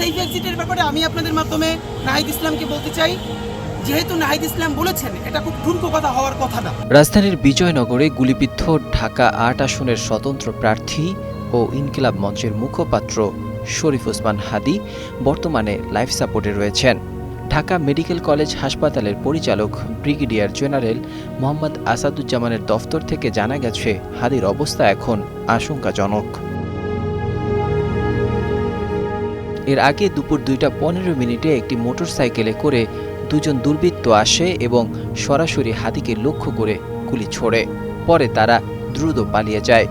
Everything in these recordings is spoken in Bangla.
সেফ এক্সিটের ব্যাপারে আমি আপনাদের মাধ্যমে নাহিদ ইসলামকে বলতে চাই, যেহেতু নাহিদ ইসলাম বলেছেন, এটা খুব ঠুনকো কথা হওয়ার কথা না। রাজধানীর বিজয়নগরে গুলিবিদ্ধ ঢাকা ৮ আসনের স্বতন্ত্র প্রার্থী ও ইনকিলাব মঞ্চের মুখপাত্র শরীফ ওসমান হাদী বর্তমানে লাইফ সাপোর্টে রয়েছেন। ঢাকা মেডিকেল কলেজ হাসপাতালের পরিচালক ব্রিগেডিয়ার জেনারেল মোহাম্মদ আসাদুজ্জামানের দফতর থেকে জানা গেছে, হাদীর অবস্থা এখন আশঙ্কাজনক। এর আগে দুপুর 2:15 একটি মোটরসাইকেলে করে দুজন দুর্বৃত্ত আসে এবং সরাসরি হাদীকে লক্ষ্য করে গুলি ছোড়ে। পরে তারা দ্রুত পালিয়ে যায়।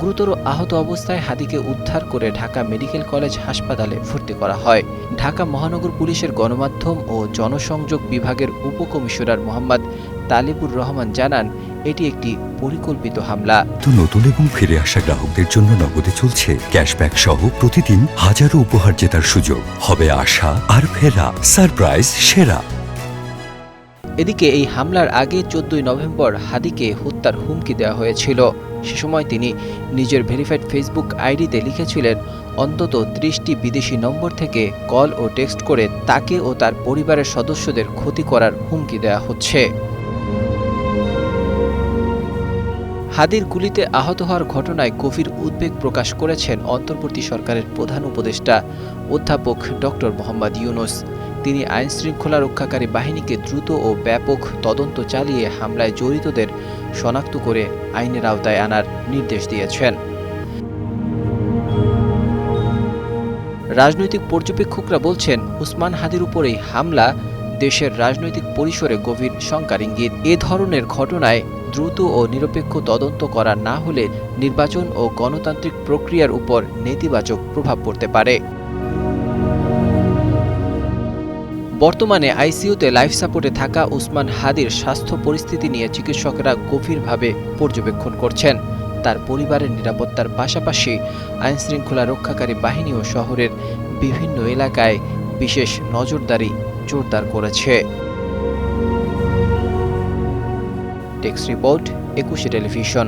গুরুতর আহত অবস্থায় হাদীকে উদ্ধার করে ঢাকা মেডিকেল কলেজ হাসপাতালে ভর্তি করা হয়। ঢাকা মহানগর পুলিশের গণমাধ্যম ও জনসংযোগ বিভাগের উপকমিশনার মোহাম্মদ তালিবুর রহমান জানান, এটি একটি পরিকল্পিত হামলা। নতুন এবং ফিরে আসা গ্রাহকদের জন্য নগদে চলছে ক্যাশব্যাক সহ প্রতিদিন হাজারো উপহার জেতার সুযোগ। হবে আশা আর ফেরা, সারপ্রাইজ সেরা। এদিকে এই হামলার আগে 14 নভেম্বর হাদীকে হত্যার হুমকি দেওয়া হয়েছিল। সে সময় তিনি নিজের ভেরিফাইড ফেসবুক আইডিতে লিখেছিলেন, অন্তত 30টি বিদেশি নম্বর থেকে কল ও টেক্সট করে তাকে ও তার পরিবারের সদস্যদের ক্ষতি করার হুমকি দেওয়া হচ্ছে। হাদীর গুলিতে আহত হওয়ার ঘটনায় গভীর উদ্বেগ প্রকাশ করেছেন অন্তর্বর্তী সরকারের প্রধান উপদেষ্টা অধ্যাপক ডক্টর মোহাম্মদ ইউনূস। তিনি আইনশৃঙ্খলা রক্ষাকারী বাহিনীকে দ্রুত ও ব্যাপক তদন্ত চালিয়ে হামলায় জড়িতদের শনাক্ত করে আইনের আওতায় আনার নির্দেশ দিয়েছেন। রাজনৈতিক পর্যবেক্ষকরা বলছেন, ওসমান হাদীর উপরেই হামলা দেশের রাজনৈতিক পরিসরে গভীর শঙ্কার ইঙ্গিত। এ ধরনের ঘটনায় দ্রুত ও নিরপেক্ষ তদন্ত করা না হলে নির্বাচন ও গণতান্ত্রিক প্রক্রিয়ার উপর নেতিবাচক প্রভাব পড়তে পারে। বর্তমানে আইসিইউতে লাইফ সাপোর্টে থাকা ওসমান হাদীর স্বাস্থ্য পরিস্থিতি নিয়ে চিকিৎসকরা গভীরভাবে পর্যবেক্ষণ করছেন। তার পরিবারের নিরাপত্তার পাশাপাশি আইনশৃঙ্খলা রক্ষাকারী বাহিনী ও শহরের বিভিন্ন এলাকায় বিশেষ নজরদারি জোরদার করেছে। Desk report, 21 television.